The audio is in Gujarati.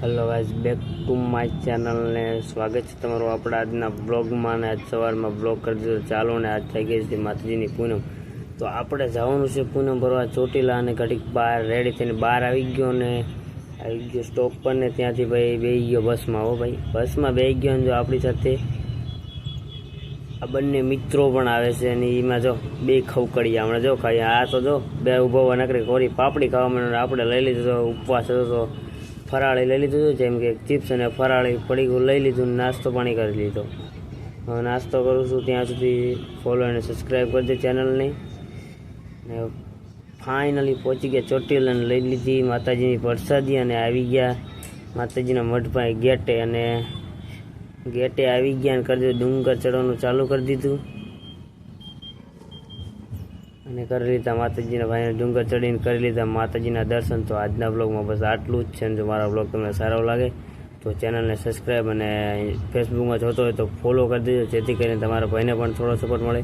Hello guys, back to my channel ને સ્વાગત છે તમારું આપણા આજના બ્લોગમાં. ને આજ સવારમાં બ્લોગ કરી દીધો ચાલો ને. આજ થઈ ગઈ છે માતાજીની પૂનમ, તો આપણે જવાનું છે પૂનમ ભરવા ચોટીલા. અને ઘડીક બહાર રેડી થઈને બહાર આવી ગયો સ્ટોપ પર ને ત્યાંથી ભાઈ બેસી ગયો બસમાં. હો ભાઈ, બસમાં બેસી ગયો. અને જો આપણી સાથે આ બંને મિત્રો પણ આવે છે અને એમાં જો બે ખવકડિયા હમણાં જો ખાઈ. આ તો જો બે ઊભા નકરી કોરી પાપડી ખાવા માંડે. આપણે લઈ લીધું ઉપવાસ હતો તો ફરાળી લઈ લીધું હતું, જેમ કે ચિપ્સ અને ફરાળી પડીકું લઈ લીધું. નાસ્તો પાણી કરી લીધો. હવે નાસ્તો કરું છું, ત્યાં સુધી ફોલો અને સબસ્ક્રાઈબ કરી દે ચેનલને. ને ફાઇનલી પહોંચી ગયા ચોટીલા અને લઈ લીધી માતાજીની પ્રસાદી. અને આવી ગયા માતાજીના મઢ પાસે ગેટે. અને ગેટે આવી ગયા અને કરી દીધું ડુંગર ચડવાનું ચાલુ કરી દીધું. અને કરી લીધા માતાજીના ભાઈને ડુંગર ચડીને કરી લીધા માતાજીના દર્શન. તો આજના બ્લોગમાં બસ આટલું જ છે. જો મારા બ્લોગ તમને સારો લાગે તો ચેનલને સબસ્ક્રાઈબ અને ફેસબુકમાં જોતો હોય તો ફોલો કરી દેજો, જેથી કરીને તમારા ભાઈને પણ થોડો સપોર્ટ મળે.